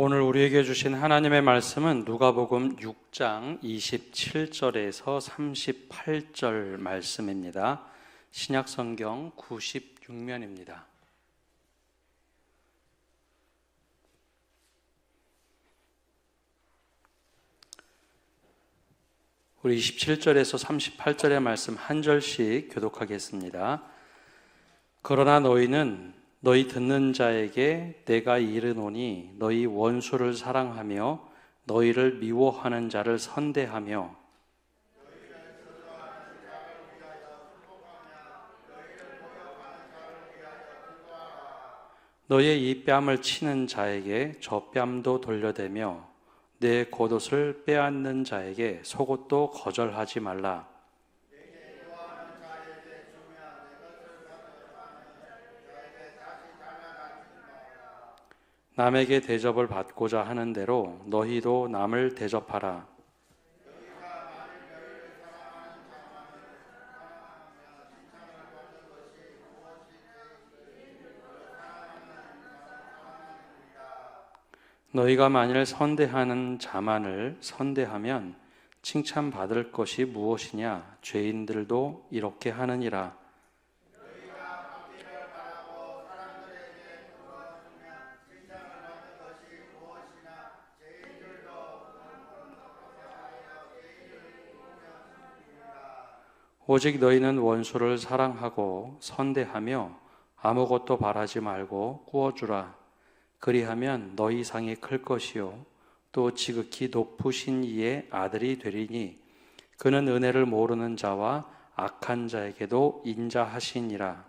오늘 우리에게 주신 하나님의 말씀은 누가복음 6장 27절에서 38절 말씀입니다. 신약성경 96면입니다. 우리 27절에서 38절의 말씀 한 절씩 교독하겠습니다. 그러나 너희는 너희 듣는 자에게 내가 이르노니 너희 원수를 사랑하며 너희를 미워하는 자를 선대하며 너희의 이 뺨을 치는 자에게 저 뺨도 돌려대며 내 겉옷을 빼앗는 자에게 속옷도 거절하지 말라. 남에게 대접을 받고자 하는 대로 너희도 남을 대접하라. 너희가 만일 선대하는 자만을 선대하면 칭찬받을 것이 무엇이냐? 죄인들도 이렇게 하느니라. 오직 너희는 원수를 사랑하고 선대하며 아무것도 바라지 말고 구워주라. 그리하면 너희 상이 클 것이요 또 지극히 높으신 이의 아들이 되리니 그는 은혜를 모르는 자와 악한 자에게도 인자하시니라.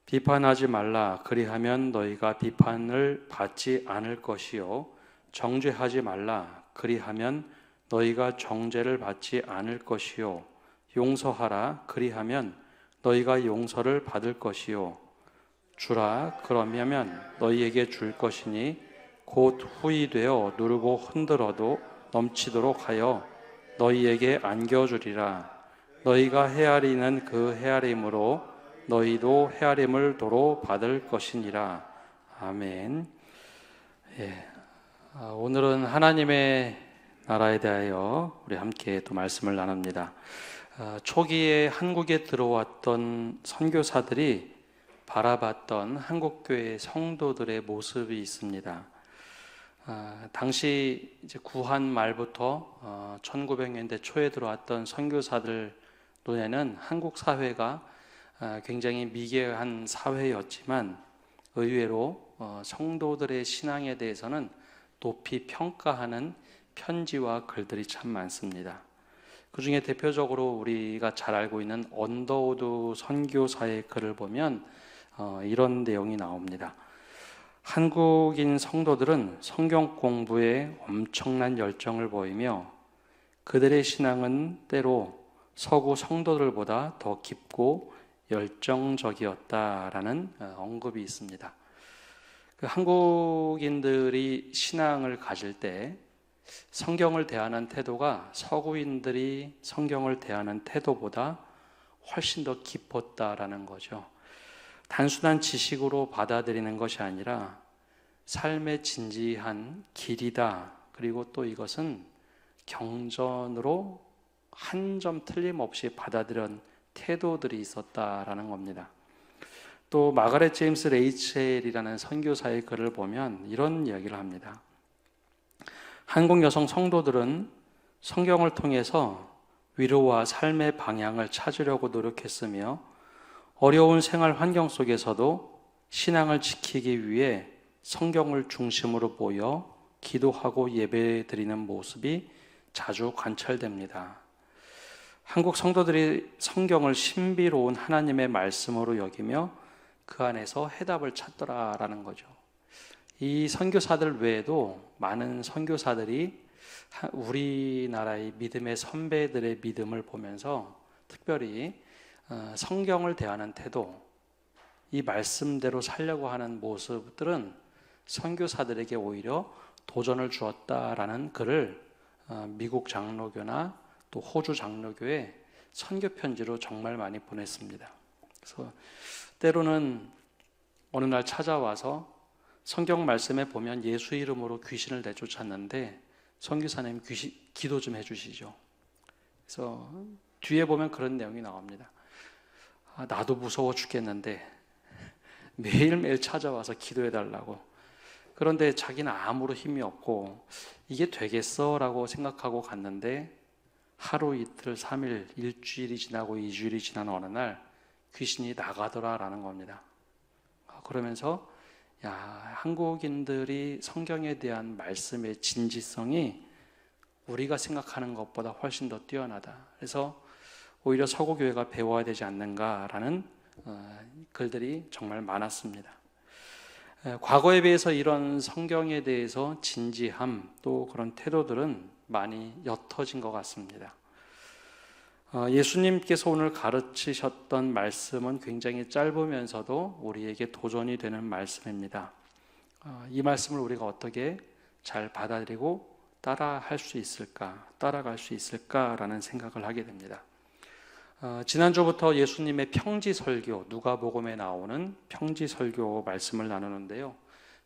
비판하지 말라. 그리하면 너희가 비판을 받지 않을 것이요 정죄하지 말라. 그리하면 너희가 정죄를 받지 않을 것이요 용서하라. 그리하면 너희가 용서를 받을 것이요 주라. 그러면 너희에게 줄 것이니 곧 후이 되어 누르고 흔들어도 넘치도록 하여 너희에게 안겨주리라. 너희가 헤아리는 그 헤아림으로 너희도 헤아림을 도로 받을 것이니라. 아멘. 오늘은 하나님의 나라에 대하여 우리 함께 또 말씀을 나눕니다. 초기에 한국에 들어왔던 선교사들이 바라봤던 한국교회 성도들의 모습이 있습니다. 당시 이제 구한 말부터 1900년대 초에 들어왔던 선교사들 눈에는 한국 사회가 굉장히 미개한 사회였지만 의외로 성도들의 신앙에 대해서는 높이 평가하는 편지와 글들이 참 많습니다. 그 중에 대표적으로 우리가 잘 알고 있는 언더우드 선교사의 글을 보면 이런 내용이 나옵니다. 한국인 성도들은 성경 공부에 엄청난 열정을 보이며 그들의 신앙은 때로 서구 성도들보다 더 깊고 열정적이었다라는 언급이 있습니다. 그 한국인들이 신앙을 가질 때 성경을 대하는 태도가 서구인들이 성경을 대하는 태도보다 훨씬 더 깊었다라는 거죠. 단순한 지식으로 받아들이는 것이 아니라 삶의 진지한 길이다. 그리고 또 이것은 경전으로 한 점 틀림없이 받아들인 태도들이 있었다라는 겁니다. 또 마가렛 제임스 레이첼이라는 선교사의 글을 보면 이런 이야기를 합니다. 한국 여성 성도들은 성경을 통해서 위로와 삶의 방향을 찾으려고 노력했으며 어려운 생활 환경 속에서도 신앙을 지키기 위해 성경을 중심으로 모여 기도하고 예배드리는 모습이 자주 관찰됩니다. 한국 성도들이 성경을 신비로운 하나님의 말씀으로 여기며 그 안에서 해답을 찾더라라는 거죠. 이 선교사들 외에도 많은 선교사들이 우리나라의 믿음의 선배들의 믿음을 보면서 특별히 성경을 대하는 태도, 이 말씀대로 살려고 하는 모습들은 선교사들에게 오히려 도전을 주었다라는 글을 미국 장로교나 또 호주 장로교에 선교 편지로 정말 많이 보냈습니다. 그래서 때로는 어느 날 찾아와서 성경 말씀에 보면 예수 이름으로 귀신을 내쫓았는데 선교사님 기도 좀 해주시죠. 그래서 뒤에 보면 그런 내용이 나옵니다. 나도 무서워 죽겠는데 매일매일 찾아와서 기도해달라고. 그런데 자기는 아무런 힘이 없고 이게 되겠어? 라고 생각하고 갔는데 하루 이틀 3일 일주일이 지나고 2주일이 지난 어느 날 귀신이 나가더라라는 겁니다. 그러면서 한국인들이 성경에 대한 말씀의 진지성이 우리가 생각하는 것보다 훨씬 더 뛰어나다. 그래서 오히려 서구교회가 배워야 되지 않는가라는 글들이 정말 많았습니다. 과거에 비해서 이런 성경에 대해서 진지함 또 그런 태도들은 많이 옅어진 것 같습니다. 예수님께서 오늘 가르치셨던 말씀은 굉장히 짧으면서도 우리에게 도전이 되는 말씀입니다. 이 말씀을 우리가 어떻게 잘 받아들이고 따라갈 수 있을까라는 생각을 하게 됩니다. 지난주부터 예수님의 평지설교, 누가복음에 나오는 평지설교 말씀을 나누는데요.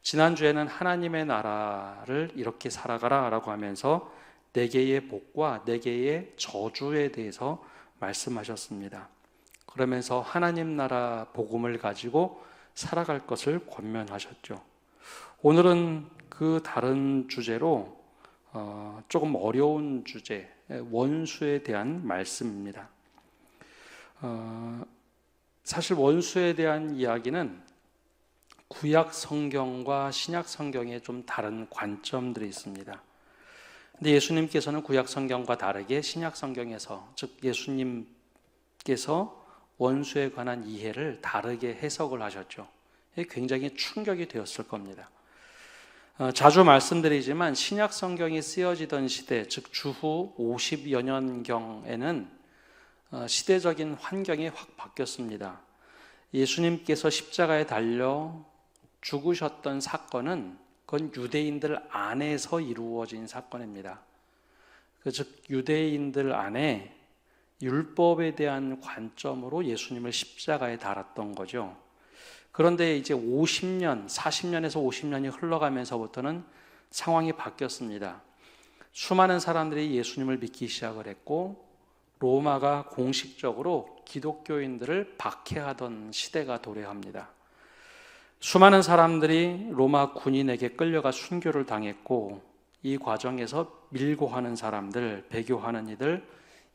지난주에는 하나님의 나라를 이렇게 살아가라 라고 하면서 4개의 복과 4개의 저주에 대해서 말씀하셨습니다. 그러면서 하나님 나라 복음을 가지고 살아갈 것을 권면하셨죠. 오늘은 그 다른 주제로 조금 어려운 주제, 원수에 대한 말씀입니다. 사실 원수에 대한 이야기는 구약 성경과 신약 성경에 좀 다른 관점들이 있습니다. 근데 예수님께서는 구약 성경과 다르게 신약 성경에서, 즉 예수님께서 원수에 관한 이해를 다르게 해석을 하셨죠. 굉장히 충격이 되었을 겁니다. 자주 말씀드리지만 신약 성경이 쓰여지던 시대, 즉 주후 50여 년경에는 시대적인 환경이 확 바뀌었습니다. 예수님께서 십자가에 달려 죽으셨던 사건은 그건 유대인들 안에서 이루어진 사건입니다. 즉 유대인들 안에 율법에 대한 관점으로 예수님을 십자가에 달았던 거죠. 그런데 이제 40년에서 50년이 흘러가면서부터는 상황이 바뀌었습니다. 수많은 사람들이 예수님을 믿기 시작을 했고 로마가 공식적으로 기독교인들을 박해하던 시대가 도래합니다. 수많은 사람들이 로마 군인에게 끌려가 순교를 당했고 이 과정에서 밀고하는 사람들, 배교하는 이들,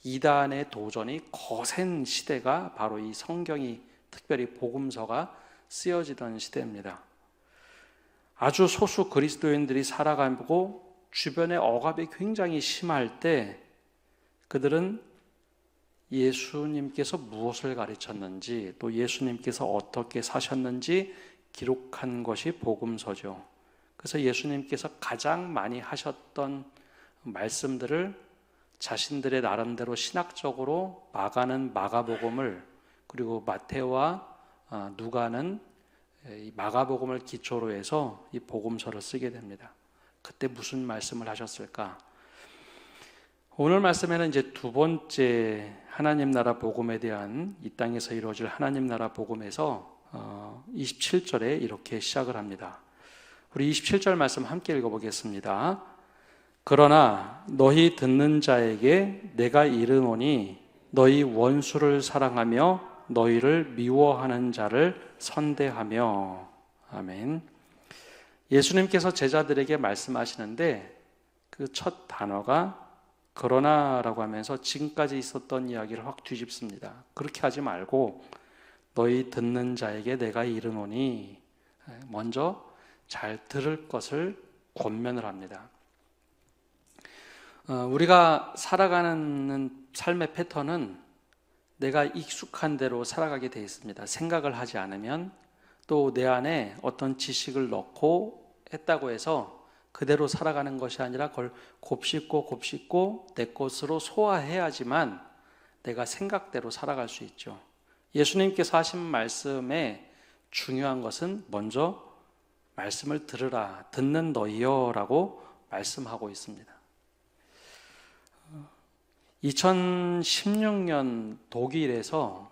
이단의 도전이 거센 시대가 바로 이 성경이, 특별히 복음서가 쓰여지던 시대입니다. 아주 소수 그리스도인들이 살아가고 주변의 억압이 굉장히 심할 때 그들은 예수님께서 무엇을 가르쳤는지, 또 예수님께서 어떻게 사셨는지 기록한 것이 복음서죠. 그래서 예수님께서 가장 많이 하셨던 말씀들을 자신들의 나름대로 신학적으로 마가는 마가복음을, 그리고 마태와 누가는 이 마가복음을 기초로 해서 이 복음서를 쓰게 됩니다. 그때 무슨 말씀을 하셨을까? 오늘 말씀에는 이제 두 번째 하나님 나라 복음에 대한, 이 땅에서 이루어질 하나님 나라 복음에서 27절에 이렇게 시작을 합니다. 우리 27절 말씀 함께 읽어보겠습니다. 그러나 너희 듣는 자에게 내가 이르노니 너희 원수를 사랑하며 너희를 미워하는 자를 선대하며. 아멘. 예수님께서 제자들에게 말씀하시는데 그 첫 단어가 그러나라고 하면서 지금까지 있었던 이야기를 확 뒤집습니다. 그렇게 하지 말고 너희 듣는 자에게 내가 이르노니, 먼저 잘 들을 것을 권면을 합니다. 우리가 살아가는 삶의 패턴은 내가 익숙한 대로 살아가게 되어 있습니다. 생각을 하지 않으면, 또 내 안에 어떤 지식을 넣고 했다고 해서 그대로 살아가는 것이 아니라 그걸 곱씹고 내 것으로 소화해야지만 내가 생각대로 살아갈 수 있죠. 예수님께서 하신 말씀에 중요한 것은 먼저 말씀을 들으라, 듣는 너희여 라고 말씀하고 있습니다. 2016년 독일에서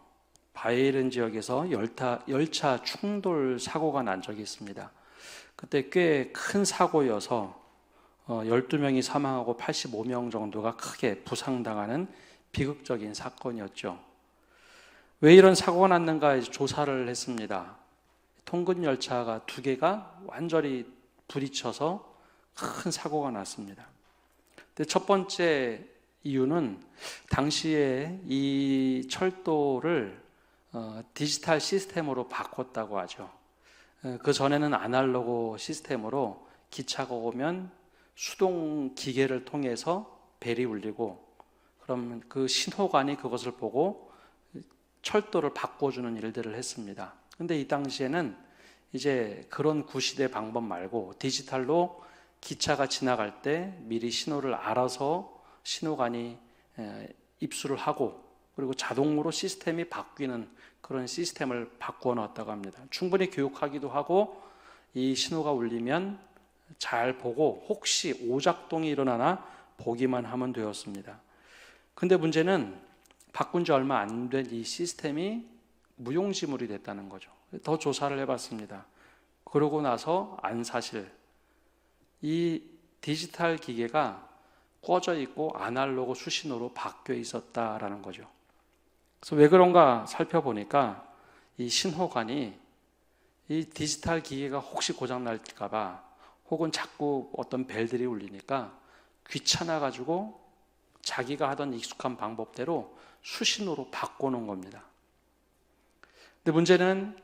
바이에른 지역에서 열차 충돌 사고가 난 적이 있습니다. 그때 꽤 큰 사고여서 12명이 사망하고 85명 정도가 크게 부상당하는 비극적인 사건이었죠. 왜 이런 사고가 났는가 조사를 했습니다. 통근 열차가 2개가 완전히 부딪혀서 큰 사고가 났습니다. 근데 첫 번째 이유는 당시에 이 철도를 디지털 시스템으로 바꿨다고 하죠. 그 전에는 아날로그 시스템으로 기차가 오면 수동 기계를 통해서 벨이 울리고 그럼 그 신호관이 그것을 보고 철도를 바꿔주는 일들을 했습니다. 근데 이 당시에는 이제 그런 구시대 방법 말고 디지털로 기차가 지나갈 때 미리 신호를 알아서 신호관이 입수를 하고 그리고 자동으로 시스템이 바뀌는 그런 시스템을 바꾸어 놨다고 합니다. 충분히 교육하기도 하고 이 신호가 울리면 잘 보고 혹시 오작동이 일어나나 보기만 하면 되었습니다. 근데 문제는 바꾼 지 얼마 안 된 이 시스템이 무용지물이 됐다는 거죠. 더 조사를 해봤습니다. 그러고 나서 안사실 이 디지털 기계가 꺼져 있고 아날로그 수신호로 바뀌어 있었다라는 거죠. 그래서 왜 그런가 살펴보니까 이 신호관이 이 디지털 기계가 혹시 고장 날까 봐 혹은 자꾸 어떤 벨들이 울리니까 귀찮아 가지고 자기가 하던 익숙한 방법대로 수신호로 바꿔놓은 겁니다. 근데 문제는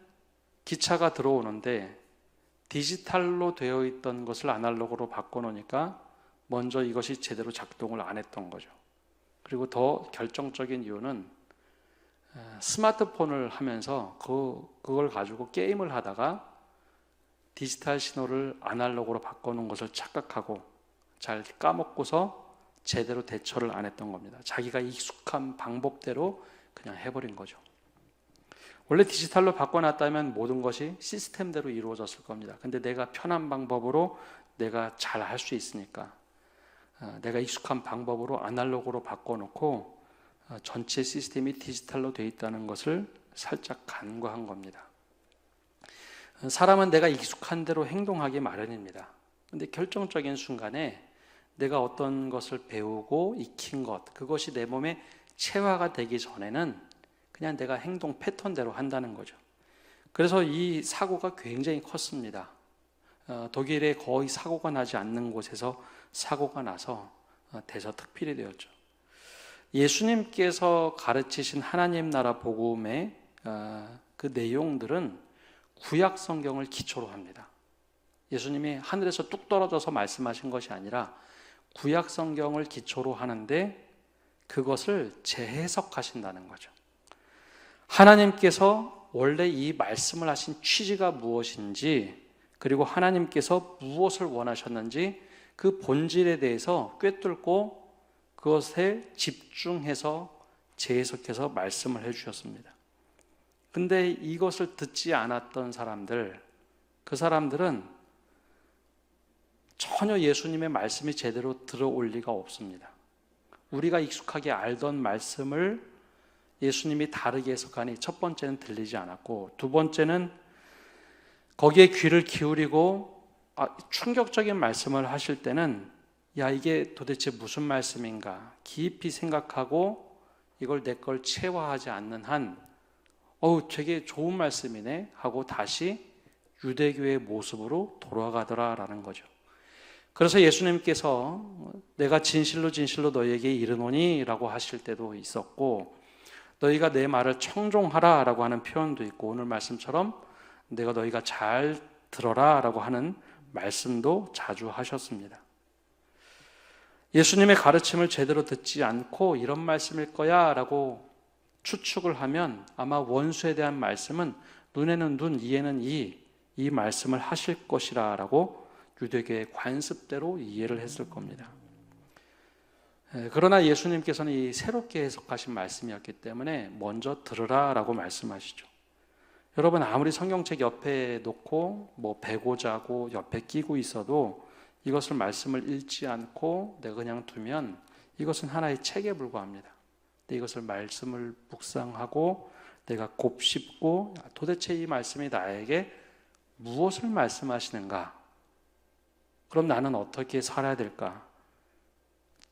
기차가 들어오는데 디지털로 되어 있던 것을 아날로그로 바꿔놓으니까 먼저 이것이 제대로 작동을 안 했던 거죠. 그리고 더 결정적인 이유는 스마트폰을 하면서 그걸 가지고 게임을 하다가 디지털 신호를 아날로그로 바꿔놓은 것을 착각하고 잘 까먹고서 제대로 대처를 안 했던 겁니다. 자기가 익숙한 방법대로 그냥 해버린 거죠. 원래 디지털로 바꿔놨다면 모든 것이 시스템대로 이루어졌을 겁니다. 근데 내가 편한 방법으로 내가 잘 할 수 있으니까 내가 익숙한 방법으로 아날로그로 바꿔놓고 전체 시스템이 디지털로 되어 있다는 것을 살짝 간과한 겁니다. 사람은 내가 익숙한 대로 행동하기 마련입니다. 근데 결정적인 순간에 내가 어떤 것을 배우고 익힌 것, 그것이 내 몸에 체화가 되기 전에는 그냥 내가 행동 패턴대로 한다는 거죠. 그래서 이 사고가 굉장히 컸습니다. 독일에 거의 사고가 나지 않는 곳에서 사고가 나서 대서특필이 되었죠. 예수님께서 가르치신 하나님 나라 복음의 그 내용들은 구약 성경을 기초로 합니다. 예수님이 하늘에서 뚝 떨어져서 말씀하신 것이 아니라 구약 성경을 기초로 하는데 그것을 재해석하신다는 거죠. 하나님께서 원래 이 말씀을 하신 취지가 무엇인지 그리고 하나님께서 무엇을 원하셨는지 그 본질에 대해서 꿰뚫고 그것에 집중해서 재해석해서 말씀을 해주셨습니다. 근데 이것을 듣지 않았던 사람들, 그 사람들은 전혀 예수님의 말씀이 제대로 들어올 리가 없습니다. 우리가 익숙하게 알던 말씀을 예수님이 다르게 해석하니 첫 번째는 들리지 않았고 두 번째는 거기에 귀를 기울이고 충격적인 말씀을 하실 때는 야 이게 도대체 무슨 말씀인가 깊이 생각하고 이걸 내 걸 체화하지 않는 한 되게 좋은 말씀이네 하고 다시 유대교의 모습으로 돌아가더라라는 거죠. 그래서 예수님께서 내가 진실로 진실로 너희에게 이르노니 라고 하실 때도 있었고 너희가 내 말을 청종하라 라고 하는 표현도 있고 오늘 말씀처럼 내가 너희가 잘 들어라 라고 하는 말씀도 자주 하셨습니다. 예수님의 가르침을 제대로 듣지 않고 이런 말씀일 거야 라고 추측을 하면 아마 원수에 대한 말씀은 눈에는 눈, 이에는 이 말씀을 하실 것이라 라고 유대교의 관습대로 이해를 했을 겁니다. 그러나 예수님께서는 이 새롭게 해석하신 말씀이었기 때문에 먼저 들으라 라고 말씀하시죠. 여러분 아무리 성경책 옆에 놓고 베고 자고 옆에 끼고 있어도 이것을 말씀을 읽지 않고 내가 그냥 두면 이것은 하나의 책에 불과합니다. 근데 이것을 말씀을 묵상하고 내가 곱씹고 도대체 이 말씀이 나에게 무엇을 말씀하시는가? 그럼 나는 어떻게 살아야 될까?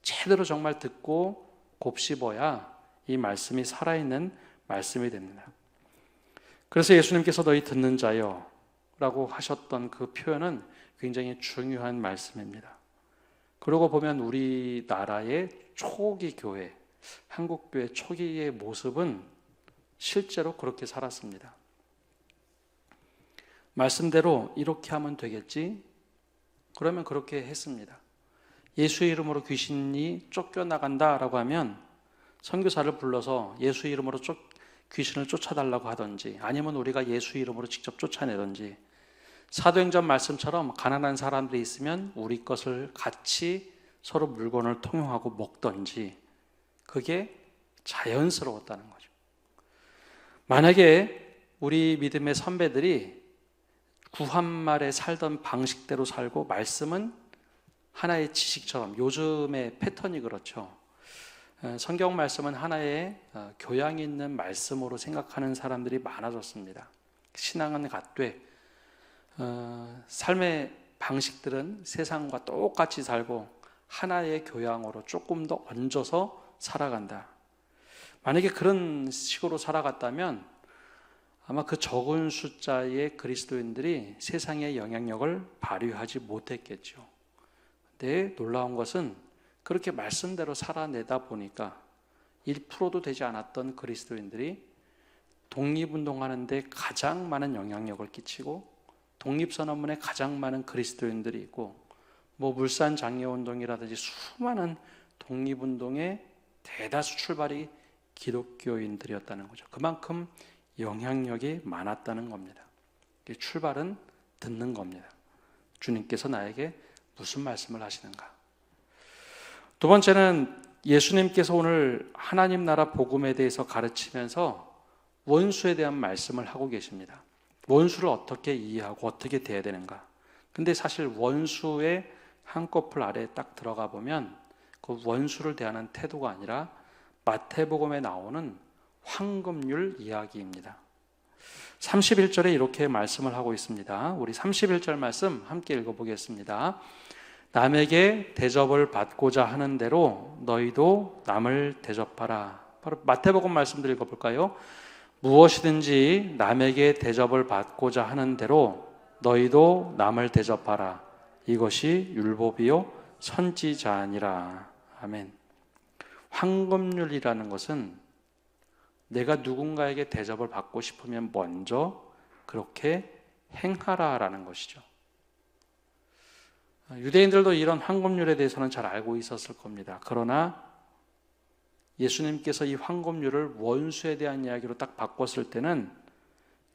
제대로 정말 듣고 곱씹어야 이 말씀이 살아있는 말씀이 됩니다. 그래서 예수님께서 너희 듣는 자여 라고 하셨던 그 표현은 굉장히 중요한 말씀입니다. 그러고 보면 우리나라의 초기 교회, 한국교회 초기의 모습은 실제로 그렇게 살았습니다. 말씀대로 이렇게 하면 되겠지? 그러면 그렇게 했습니다. 예수의 이름으로 귀신이 쫓겨나간다라고 하면 선교사를 불러서 예수의 이름으로 귀신을 쫓아달라고 하든지, 아니면 우리가 예수의 이름으로 직접 쫓아내든지, 사도행전 말씀처럼 가난한 사람들이 있으면 우리 것을 같이 서로 물건을 통용하고 먹든지, 그게 자연스러웠다는 거죠. 만약에 우리 믿음의 선배들이 구한말에 살던 방식대로 살고, 말씀은 하나의 지식처럼, 요즘의 패턴이 그렇죠. 성경 말씀은 하나의 교양 있는 말씀으로 생각하는 사람들이 많아졌습니다. 신앙은 같되 삶의 방식들은 세상과 똑같이 살고 하나의 교양으로 조금 더 얹어서 살아간다. 만약에 그런 식으로 살아갔다면 아마 그 적은 숫자의 그리스도인들이 세상의 영향력을 발휘하지 못했겠죠. 근데 놀라운 것은 그렇게 말씀대로 살아내다 보니까 1%도 되지 않았던 그리스도인들이 독립운동하는데 가장 많은 영향력을 끼치고, 독립선언문에 가장 많은 그리스도인들이 있고, 물산 장려운동이라든지 수많은 독립운동의 대다수 출발이 기독교인들이었다는 거죠. 그만큼 영향력이 많았다는 겁니다. 출발은 듣는 겁니다. 주님께서 나에게 무슨 말씀을 하시는가? 두 번째는 예수님께서 오늘 하나님 나라 복음에 대해서 가르치면서 원수에 대한 말씀을 하고 계십니다. 원수를 어떻게 이해하고 어떻게 대해야 되는가? 근데 사실 원수의 한꺼풀 아래에 딱 들어가 보면 그 원수를 대하는 태도가 아니라 마태복음에 나오는 황금률 이야기입니다. 31절에 이렇게 말씀을 하고 있습니다. 우리 31절 말씀 함께 읽어보겠습니다. 남에게 대접을 받고자 하는 대로 너희도 남을 대접하라. 바로 마태복음 말씀들 읽어볼까요? 무엇이든지 남에게 대접을 받고자 하는 대로 너희도 남을 대접하라. 이것이 율법이요 선지자니라. 아멘. 황금률이라는 것은 내가 누군가에게 대접을 받고 싶으면 먼저 그렇게 행하라라는 것이죠. 유대인들도 이런 황금률에 대해서는 잘 알고 있었을 겁니다. 그러나 예수님께서 이 황금률을 원수에 대한 이야기로 딱 바꿨을 때는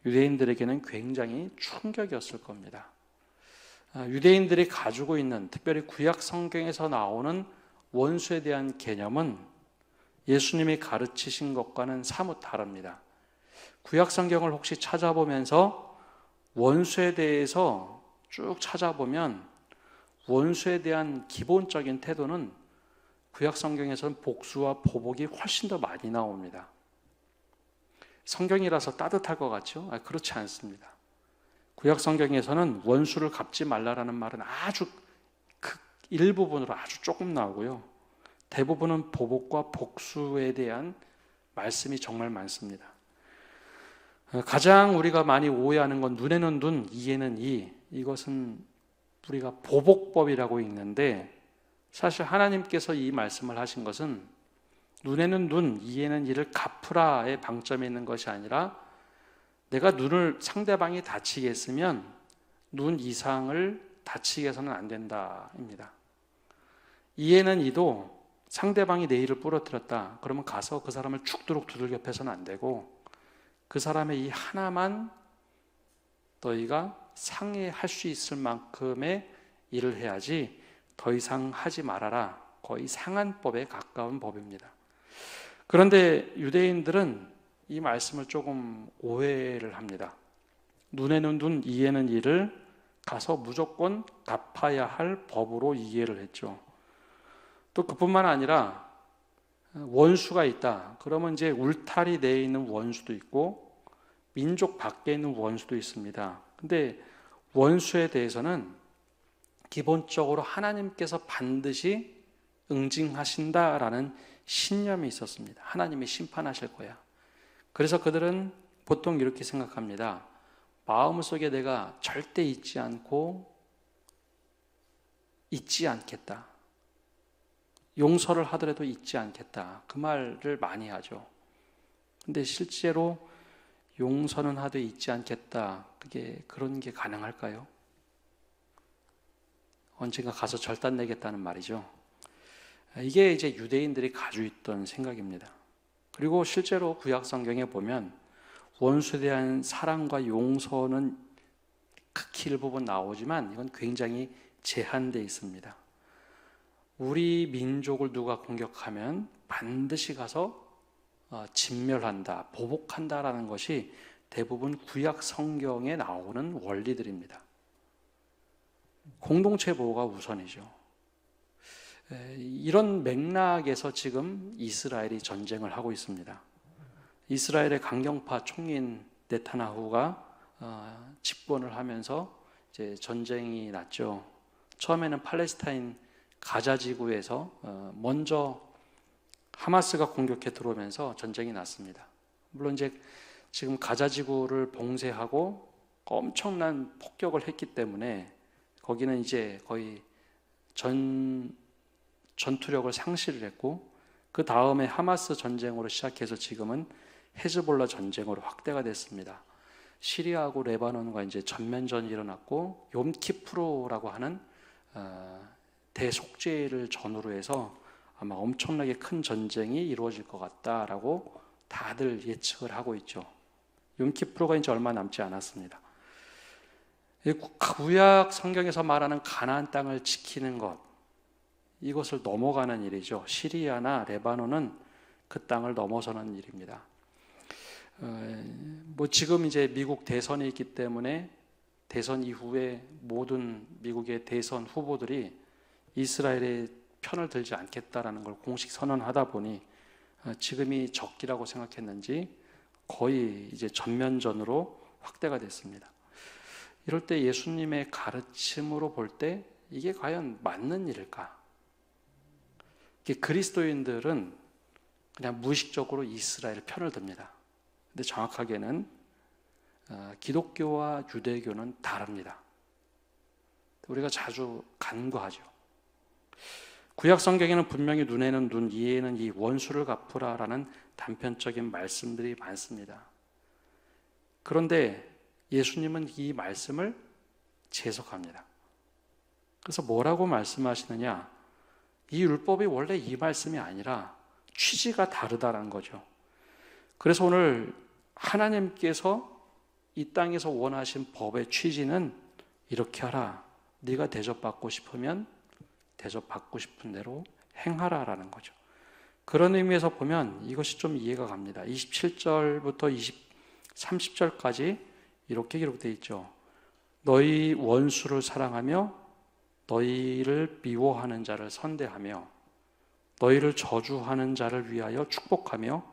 유대인들에게는 굉장히 충격이었을 겁니다. 유대인들이 가지고 있는, 특별히 구약 성경에서 나오는 원수에 대한 개념은 예수님이 가르치신 것과는 사뭇 다릅니다. 구약 성경을 혹시 찾아보면서 원수에 대해서 쭉 찾아보면 원수에 대한 기본적인 태도는 구약 성경에서는 복수와 보복이 훨씬 더 많이 나옵니다. 성경이라서 따뜻할 것 같죠? 그렇지 않습니다. 구약 성경에서는 원수를 갚지 말라라는 말은 아주 일부분으로 아주 조금 나오고요. 대부분은 보복과 복수에 대한 말씀이 정말 많습니다. 가장 우리가 많이 오해하는 건 눈에는 눈, 이에는 이. 이것은 우리가 보복법이라고 읽는데, 사실 하나님께서 이 말씀을 하신 것은 눈에는 눈, 이에는 이를 갚으라의 방점에 있는 것이 아니라, 내가 눈을 상대방이 다치게 했으면 눈 이상을 다치게 해서는 안 된다입니다. 이에는 이도 상대방이 내 일을 부러뜨렸다. 그러면 가서 그 사람을 죽도록 두들겨 패서는 안 되고, 그 사람의 이 하나만 너희가 상해할 수 있을 만큼의 일을 해야지 더 이상 하지 말아라. 거의 상한법에 가까운 법입니다. 그런데 유대인들은 이 말씀을 조금 오해를 합니다. 눈에는 눈, 이에는 이를 가서 무조건 갚아야 할 법으로 이해를 했죠. 또 그뿐만 아니라 원수가 있다. 그러면 이제 울타리 내에 있는 원수도 있고 민족 밖에 있는 원수도 있습니다. 근데 원수에 대해서는 기본적으로 하나님께서 반드시 응징하신다라는 신념이 있었습니다. 하나님이 심판하실 거야. 그래서 그들은 보통 이렇게 생각합니다. 마음속에 내가 절대 잊지 않겠다. 용서를 하더라도 잊지 않겠다. 그 말을 많이 하죠. 근데 실제로 용서는 하되 잊지 않겠다. 그런 게 가능할까요? 언젠가 가서 절단 내겠다는 말이죠. 이게 이제 유대인들이 가지고 있던 생각입니다. 그리고 실제로 구약 성경에 보면 원수에 대한 사랑과 용서는 극히 일부분 나오지만 이건 굉장히 제한되어 있습니다. 우리 민족을 누가 공격하면 반드시 가서 진멸한다, 보복한다라는 것이 대부분 구약 성경에 나오는 원리들입니다. 공동체 보호가 우선이죠. 이런 맥락에서 지금 이스라엘이 전쟁을 하고 있습니다. 이스라엘의 강경파 총리인 네타냐후가 집권을 하면서 이제 전쟁이 났죠. 처음에는 팔레스타인 가자 지구에서 먼저 하마스가 공격해 들어오면서 전쟁이 났습니다. 물론 이제 지금 가자 지구를 봉쇄하고 엄청난 폭격을 했기 때문에 거기는 이제 거의 전투력을 상실을 했고, 그 다음에 하마스 전쟁으로 시작해서 지금은 헤즈볼라 전쟁으로 확대가 됐습니다. 시리아하고 레바논과 이제 전면전이 일어났고, 욤키프르라고 하는 대속죄를 전후로 해서 아마 엄청나게 큰 전쟁이 이루어질 것 같다라고 다들 예측을 하고 있죠. 욤키프르가 이제 얼마 남지 않았습니다. 구약 성경에서 말하는 가나안 땅을 지키는 것, 이것을 넘어가는 일이죠. 시리아나 레바논은 그 땅을 넘어서는 일입니다. 지금 이제 미국 대선이 있기 때문에 대선 이후에 모든 미국의 대선 후보들이 이스라엘의 편을 들지 않겠다라는 걸 공식 선언하다 보니 지금이 적기라고 생각했는지 거의 이제 전면전으로 확대가 됐습니다. 이럴 때 예수님의 가르침으로 볼 때 이게 과연 맞는 일일까? 그리스도인들은 그냥 무의식적으로 이스라엘 편을 듭니다. 근데 정확하게는 기독교와 유대교는 다릅니다. 우리가 자주 간과하죠. 구약 성경에는 분명히 눈에는 눈, 이에는 이, 원수를 갚으라라는 단편적인 말씀들이 많습니다. 그런데 예수님은 이 말씀을 재석합니다. 그래서 뭐라고 말씀하시느냐? 이 율법이 원래 이 말씀이 아니라 취지가 다르다는 거죠. 그래서 오늘 하나님께서 이 땅에서 원하신 법의 취지는 이렇게 하라. 네가 대접받고 싶으면 대접받고 싶은 대로 행하라라는 거죠. 그런 의미에서 보면 이것이 좀 이해가 갑니다. 27절부터 30절까지 이렇게 기록되어 있죠. 너희 원수를 사랑하며 너희를 미워하는 자를 선대하며 너희를 저주하는 자를 위하여 축복하며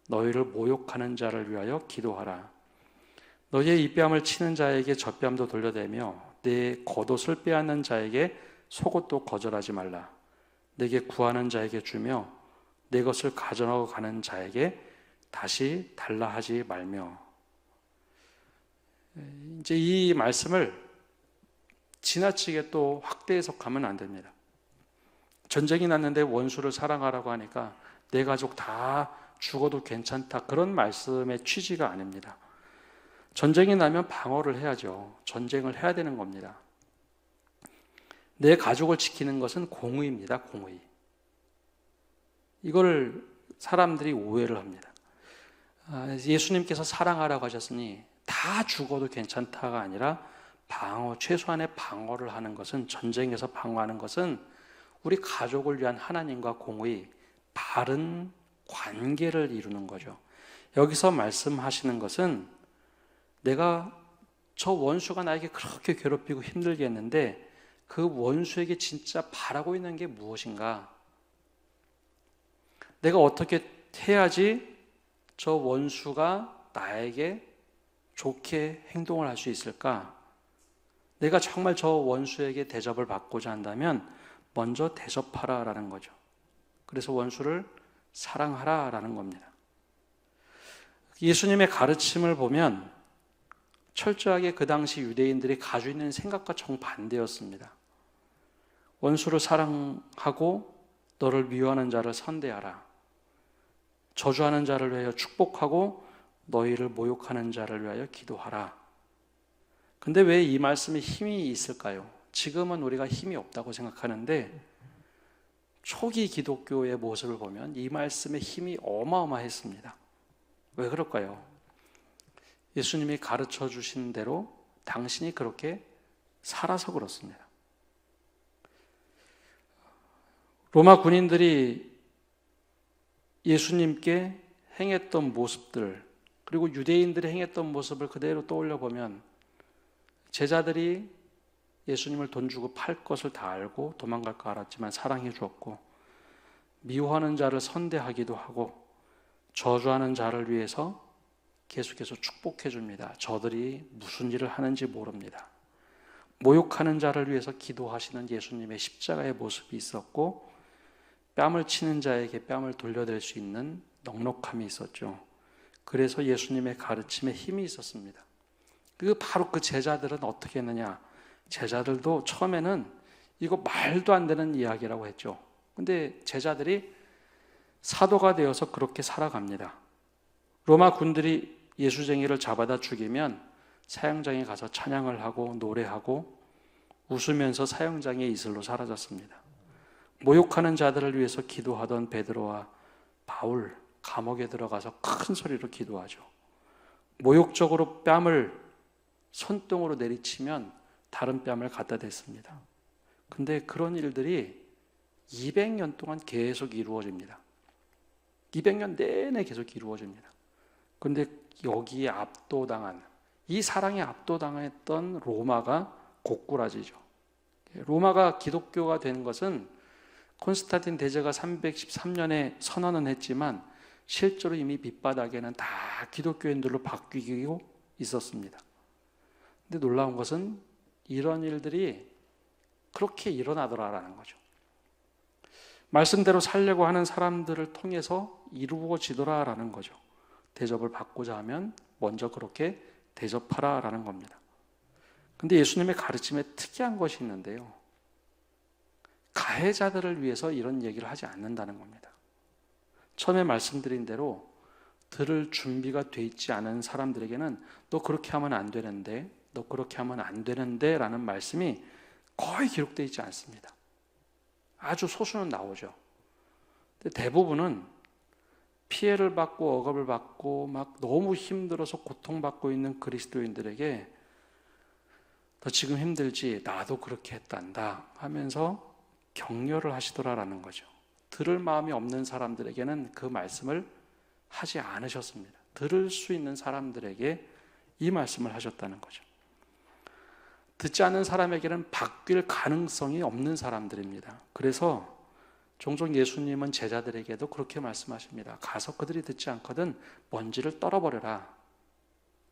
너희를 모욕하는 자를 위하여 기도하라. 너희의 입뺨을 치는 자에게 젖뺨도 돌려대며 내 겉옷을 빼앗는 자에게 속옷도 거절하지 말라. 내게 구하는 자에게 주며 내 것을 가져가고 가는 자에게 다시 달라 하지 말며. 이제 이 말씀을 지나치게 또 확대 해석하면 안 됩니다. 전쟁이 났는데 원수를 사랑하라고 하니까 내 가족 다 죽어도 괜찮다, 그런 말씀의 취지가 아닙니다. 전쟁이 나면 방어를 해야죠. 전쟁을 해야 되는 겁니다. 내 가족을 지키는 것은 공의입니다. 공의. 이걸 사람들이 오해를 합니다. 예수님께서 사랑하라고 하셨으니 다 죽어도 괜찮다가 아니라 방어, 최소한의 방어를 하는 것은, 전쟁에서 방어하는 것은 우리 가족을 위한 하나님과 공의, 바른 관계를 이루는 거죠. 여기서 말씀하시는 것은 내가 저 원수가 나에게 그렇게 괴롭히고 힘들게 했는데 그 원수에게 진짜 바라고 있는 게 무엇인가? 내가 어떻게 해야지 저 원수가 나에게 좋게 행동을 할 수 있을까? 내가 정말 저 원수에게 대접을 받고자 한다면 먼저 대접하라라는 거죠. 그래서 원수를 사랑하라라는 겁니다. 예수님의 가르침을 보면 철저하게 그 당시 유대인들이 가지고 있는 생각과 정반대였습니다. 원수를 사랑하고 너를 미워하는 자를 선대하라. 저주하는 자를 위하여 축복하고 너희를 모욕하는 자를 위하여 기도하라. 근데 왜 이 말씀에 힘이 있을까요? 지금은 우리가 힘이 없다고 생각하는데 초기 기독교의 모습을 보면 이 말씀의 힘이 어마어마했습니다. 왜 그럴까요? 예수님이 가르쳐 주신 대로 당신이 그렇게 살아서 그렇습니다. 로마 군인들이 예수님께 행했던 모습들, 그리고 유대인들이 행했던 모습을 그대로 떠올려 보면 제자들이 예수님을 돈 주고 팔 것을 다 알고 도망갈 거 알았지만 사랑해 주었고, 미워하는 자를 선대하기도 하고, 저주하는 자를 위해서 계속해서 축복해 줍니다. 저들이 무슨 일을 하는지 모릅니다. 모욕하는 자를 위해서 기도하시는 예수님의 십자가의 모습이 있었고, 뺨을 치는 자에게 뺨을 돌려댈 수 있는 넉넉함이 있었죠. 그래서 예수님의 가르침에 힘이 있었습니다. 바로 그 제자들은 어떻게 했느냐? 제자들도 처음에는 이거 말도 안 되는 이야기라고 했죠. 근데 제자들이 사도가 되어서 그렇게 살아갑니다. 로마 군들이 예수쟁이를 잡아다 죽이면 사형장에 가서 찬양을 하고 노래하고 웃으면서 사형장의 이슬로 사라졌습니다. 모욕하는 자들을 위해서 기도하던 베드로와 바울, 감옥에 들어가서 큰 소리로 기도하죠. 모욕적으로 뺨을 손등으로 내리치면 다른 뺨을 갖다 댔습니다. 근데 그런 일들이 200년 동안 계속 이루어집니다. 200년 내내 계속 이루어집니다. 근데 여기에 압도당한, 이 사랑에 압도당했던 로마가 고꾸라지죠. 로마가 기독교가 된 것은 콘스탄틴 대제가 313년에 선언은 했지만 실제로 이미 밑바닥에는 다 기독교인들로 바뀌고 있었습니다. 근데 놀라운 것은 이런 일들이 그렇게 일어나더라라는 거죠. 말씀대로 살려고 하는 사람들을 통해서 이루어지더라라는 거죠. 대접을 받고자 하면 먼저 그렇게 대접하라라는 겁니다. 근데 예수님의 가르침에 특이한 것이 있는데요. 가해자들을 위해서 이런 얘기를 하지 않는다는 겁니다. 처음에 말씀드린 대로 들을 준비가 돼 있지 않은 사람들에게는 너 그렇게 하면 안 되는데, 너 그렇게 하면 안 되는데 라는 말씀이 거의 기록되어 있지 않습니다. 아주 소수는 나오죠. 근데 대부분은 피해를 받고 억압을 받고 막 너무 힘들어서 고통받고 있는 그리스도인들에게 너 지금 힘들지? 나도 그렇게 했단다 하면서 격려를 하시더라라는 거죠. 들을 마음이 없는 사람들에게는 그 말씀을 하지 않으셨습니다. 들을 수 있는 사람들에게 이 말씀을 하셨다는 거죠. 듣지 않는 사람에게는 바뀔 가능성이 없는 사람들입니다. 그래서 종종 예수님은 제자들에게도 그렇게 말씀하십니다. 가서 그들이 듣지 않거든 먼지를 떨어버려라.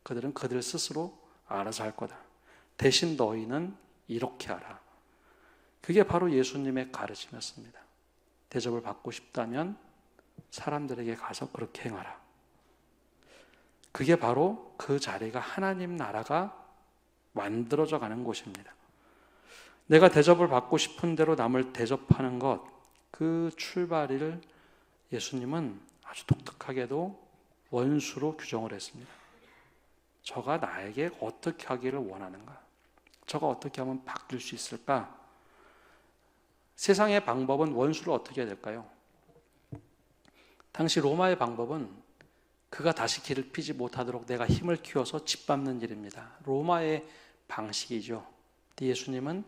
그들은 그들 스스로 알아서 할 거다. 대신 너희는 이렇게 하라. 그게 바로 예수님의 가르침이었습니다. 대접을 받고 싶다면 사람들에게 가서 그렇게 행하라. 그게 바로 그 자리가 하나님 나라가 만들어져 가는 곳입니다. 내가 대접을 받고 싶은 대로 남을 대접하는 것, 그 출발을 예수님은 아주 독특하게도 원수로 규정을 했습니다. 저가 나에게 어떻게 하기를 원하는가? 저가 어떻게 하면 바뀔 수 있을까? 세상의 방법은 원수를 어떻게 해야 될까요? 당시 로마의 방법은 그가 다시 길을 피지 못하도록 내가 힘을 키워서 짓밟는 일입니다. 로마의 방식이죠. 예수님은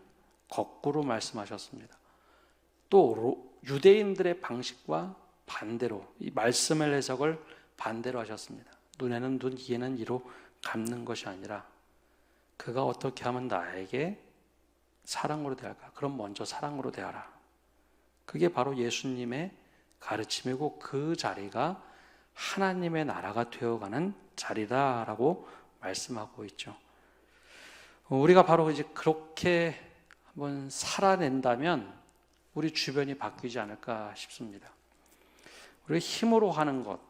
거꾸로 말씀하셨습니다. 또 유대인들의 방식과 반대로 이 말씀의 해석을 반대로 하셨습니다. 눈에는 눈, 이에는 이로 갚는 것이 아니라 그가 어떻게 하면 나에게 사랑으로 대할까? 그럼 먼저 사랑으로 대하라. 그게 바로 예수님의 가르침이고 그 자리가 하나님의 나라가 되어가는 자리다라고 말씀하고 있죠. 우리가 바로 이제 그렇게 한번 살아낸다면 우리 주변이 바뀌지 않을까 싶습니다. 우리가 힘으로 하는 것,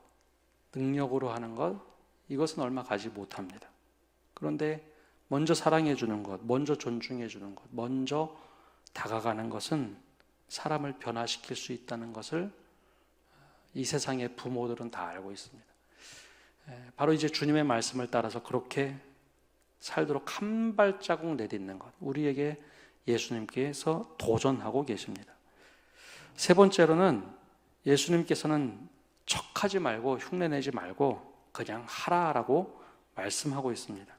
능력으로 하는 것, 이것은 얼마 가지 못합니다. 그런데 먼저 사랑해 주는 것, 먼저 존중해 주는 것, 먼저 다가가는 것은 사람을 변화시킬 수 있다는 것을 이 세상의 부모들은 다 알고 있습니다. 바로 이제 주님의 말씀을 따라서 그렇게 살도록 한 발자국 내딛는 것, 우리에게 예수님께서 도전하고 계십니다. 세 번째로는 예수님께서는 척하지 말고 흉내내지 말고 그냥 하라라고 말씀하고 있습니다.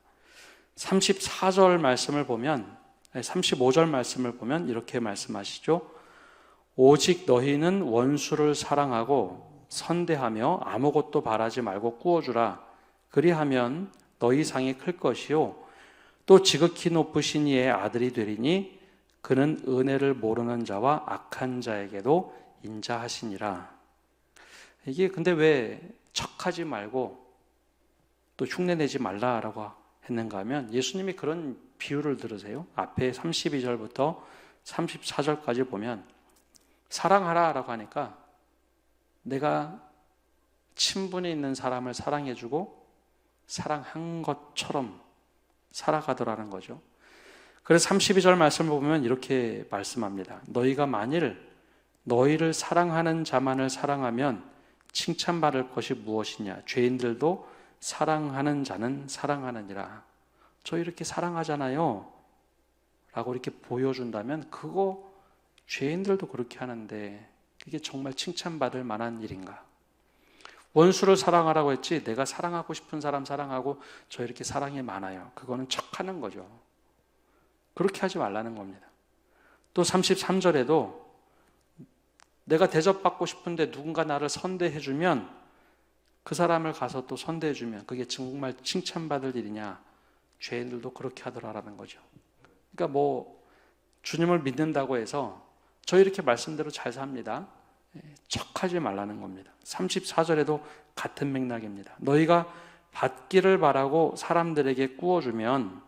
34절 말씀을 보면 35절 말씀을 보면 이렇게 말씀하시죠. 오직 너희는 원수를 사랑하고 선대하며 아무것도 바라지 말고 꾸어주라. 그리하면 너희 상이 클 것이요 또 지극히 높으신 이의 아들이 되리니 그는 은혜를 모르는 자와 악한 자에게도 인자하시니라. 이게 근데 왜 척하지 말고 또 흉내내지 말라라고 했는가 하면 예수님이 그런 비유를 들으세요. 앞에 32절부터 34절까지 보면 사랑하라라고 하니까 내가 친분이 있는 사람을 사랑해주고 사랑한 것처럼 살아가더라는 거죠. 그래서 32절 말씀을 보면 이렇게 말씀합니다. 너희가 만일 너희를 사랑하는 자만을 사랑하면 칭찬받을 것이 무엇이냐? 죄인들도 사랑하는 자는 사랑하느니라. 저 이렇게 사랑하잖아요 라고 이렇게 보여준다면 그거 죄인들도 그렇게 하는데 그게 정말 칭찬받을 만한 일인가? 원수를 사랑하라고 했지 내가 사랑하고 싶은 사람 사랑하고 저 이렇게 사랑이 많아요. 그거는 척하는 거죠. 그렇게 하지 말라는 겁니다. 또 33절에도 내가 대접받고 싶은데 누군가 나를 선대해주면 그 사람을 가서 또 선대해주면 그게 정말 칭찬받을 일이냐? 죄인들도 그렇게 하더라라는 거죠. 그러니까 뭐 주님을 믿는다고 해서 저 이렇게 말씀대로 잘 삽니다. 척하지 말라는 겁니다. 34절에도 같은 맥락입니다. 너희가 받기를 바라고 사람들에게 꾸어주면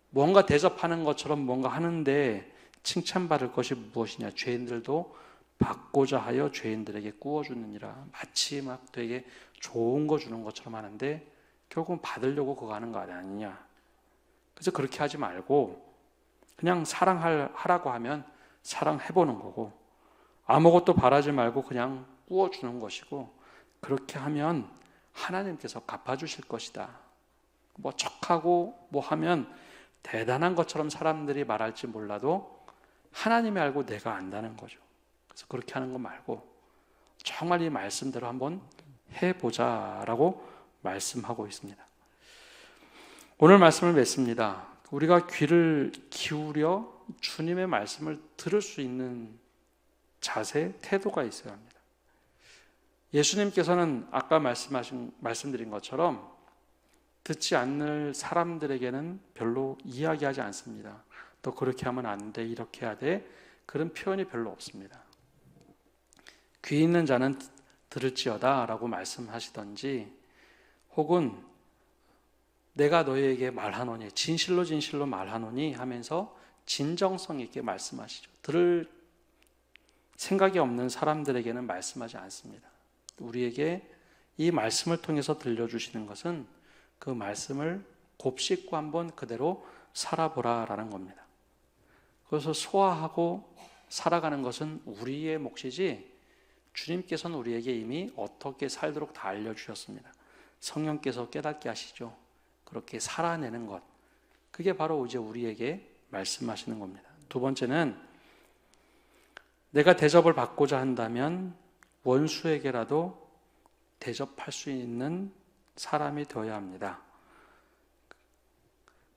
뭔가 대접하는 것처럼 뭔가 하는데 칭찬받을 것이 무엇이냐? 죄인들도 받고자 하여 죄인들에게 꾸어주느니라. 마치 막 되게 좋은 거 주는 것처럼 하는데 결국은 받으려고 그거 하는 거 아니냐? 그래서 그렇게 하지 말고 그냥 사랑하라고 하면 사랑해보는 거고 아무것도 바라지 말고 그냥 꾸어주는 것이고 그렇게 하면 하나님께서 갚아주실 것이다. 뭐 척하고 뭐 하면 대단한 것처럼 사람들이 말할지 몰라도 하나님이 알고 내가 안다는 거죠. 그래서 그렇게 하는 거 말고 정말 이 말씀대로 한번 해보자라고 말씀하고 있습니다. 오늘 말씀을 맺습니다. 우리가 귀를 기울여 주님의 말씀을 들을 수 있는 자세, 태도가 있어야 합니다. 예수님께서는 아까 말씀드린 것처럼 듣지 않는 사람들에게는 별로 이야기하지 않습니다. 또 그렇게 하면 안 돼, 이렇게 해야 돼, 그런 표현이 별로 없습니다. 귀 있는 자는 들을지어다 라고 말씀하시던지 혹은 내가 너희에게 말하노니 진실로 진실로 말하노니 하면서 진정성 있게 말씀하시죠. 들을 생각이 없는 사람들에게는 말씀하지 않습니다. 우리에게 이 말씀을 통해서 들려주시는 것은 그 말씀을 곱씹고 한번 그대로 살아보라라는 겁니다. 그래서 소화하고 살아가는 것은 우리의 몫이지 주님께서는 우리에게 이미 어떻게 살도록 다 알려주셨습니다. 성령께서 깨닫게 하시죠. 그렇게 살아내는 것, 그게 바로 이제 우리에게 말씀하시는 겁니다. 두 번째는 내가 대접을 받고자 한다면 원수에게라도 대접할 수 있는 사람이 되어야 합니다.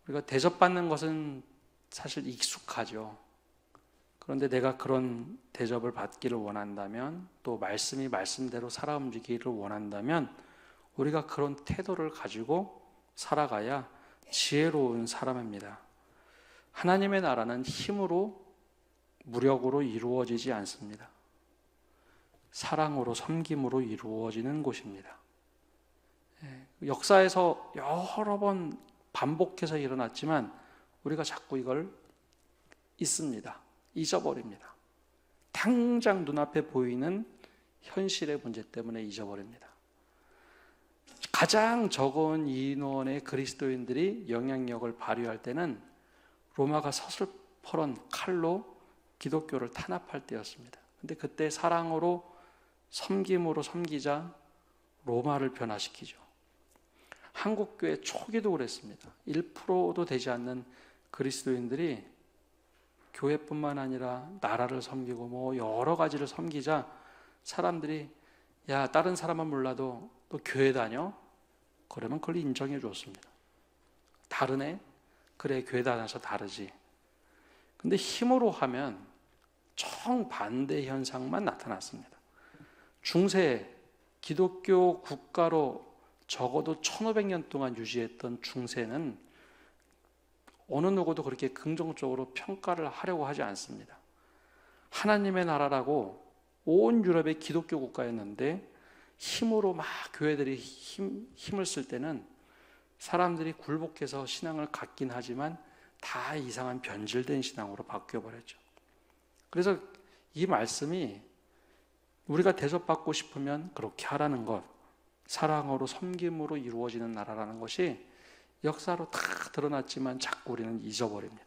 우리가 대접받는 것은 사실 익숙하죠. 그런데 내가 그런 대접을 받기를 원한다면 또 말씀이 말씀대로 살아 움직이기를 원한다면 우리가 그런 태도를 가지고 살아가야 지혜로운 사람입니다. 하나님의 나라는 힘으로 무력으로 이루어지지 않습니다. 사랑으로 섬김으로 이루어지는 곳입니다. 역사에서 여러 번 반복해서 일어났지만 우리가 자꾸 이걸 잊습니다. 잊어버립니다. 당장 눈앞에 보이는 현실의 문제 때문에 잊어버립니다. 가장 적은 인원의 그리스도인들이 영향력을 발휘할 때는 로마가 서슬퍼런 칼로 기독교를 탄압할 때였습니다. 근데 그때 사랑으로 섬김으로 섬기자 로마를 변화시키죠. 한국교회 초기도 그랬습니다. 1%도 되지 않는 그리스도인들이 교회뿐만 아니라 나라를 섬기고 뭐 여러 가지를 섬기자 사람들이 야, 다른 사람은 몰라도 너 교회 다녀? 그러면 그걸 인정해 줬습니다. 다르네? 그래, 교회 다녀서 다르지. 근데 힘으로 하면 정반대 현상만 나타났습니다. 중세, 기독교 국가로 적어도 1500년 동안 유지했던 중세는 어느 누구도 그렇게 긍정적으로 평가를 하려고 하지 않습니다. 하나님의 나라라고 온 유럽의 기독교 국가였는데 힘으로 막 교회들이 힘을 쓸 때는 사람들이 굴복해서 신앙을 갖긴 하지만 다 이상한 변질된 신앙으로 바뀌어버렸죠. 그래서 이 말씀이 우리가 대접받고 싶으면 그렇게 하라는 것, 사랑으로 섬김으로 이루어지는 나라라는 것이 역사로 다 드러났지만 자꾸 우리는 잊어버립니다.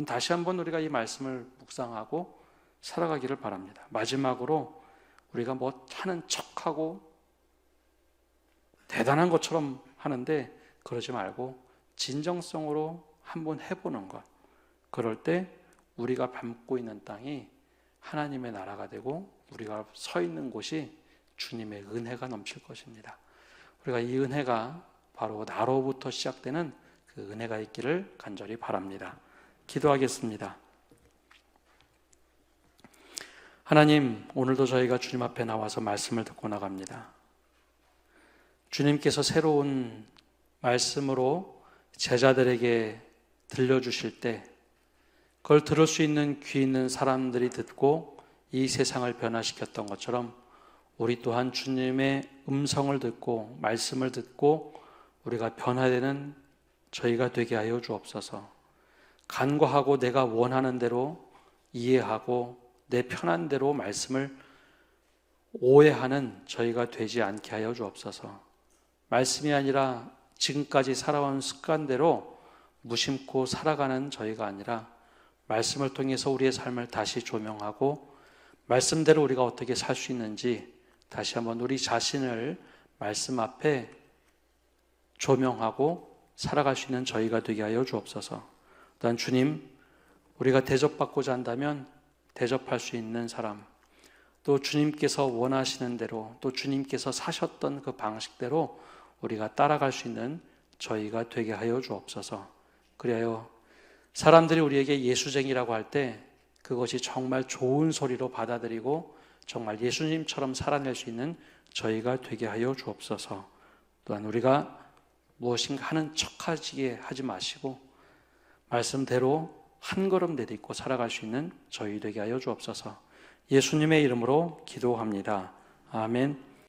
다시 한번 우리가 이 말씀을 묵상하고 살아가기를 바랍니다. 마지막으로 우리가 뭐 하는 척하고 대단한 것처럼 하는데 그러지 말고 진정성으로 한번 해보는 것. 그럴 때 우리가 밟고 있는 땅이 하나님의 나라가 되고 우리가 서 있는 곳이 주님의 은혜가 넘칠 것입니다. 우리가 이 은혜가 바로 나로부터 시작되는 그 은혜가 있기를 간절히 바랍니다. 기도하겠습니다. 하나님, 오늘도 저희가 주님 앞에 나와서 말씀을 듣고 나갑니다. 주님께서 새로운 말씀으로 제자들에게 들려주실 때 그걸 들을 수 있는 귀 있는 사람들이 듣고 이 세상을 변화시켰던 것처럼 우리 또한 주님의 음성을 듣고 말씀을 듣고 우리가 변화되는 저희가 되게 하여 주옵소서. 간과하고 내가 원하는 대로 이해하고 내 편한 대로 말씀을 오해하는 저희가 되지 않게 하여 주옵소서. 말씀이 아니라 지금까지 살아온 습관대로 무심코 살아가는 저희가 아니라 말씀을 통해서 우리의 삶을 다시 조명하고 말씀대로 우리가 어떻게 살 수 있는지 다시 한번 우리 자신을 말씀 앞에 조명하고 살아갈 수 있는 저희가 되게 하여 주옵소서. 또한 주님, 우리가 대접받고자 한다면 대접할 수 있는 사람, 또 주님께서 원하시는 대로 또 주님께서 사셨던 그 방식대로 우리가 따라갈 수 있는 저희가 되게 하여 주옵소서. 그래요, 사람들이 우리에게 예수쟁이라고 할 때 그것이 정말 좋은 소리로 받아들이고 정말 예수님처럼 살아낼 수 있는 저희가 되게 하여 주옵소서. 또한 우리가 무엇인가 하는 척하지게 하지 마시고 말씀대로 한 걸음 내딛고 살아갈 수 있는 저희 되게 하여 주옵소서. 예수님의 이름으로 기도합니다. 아멘.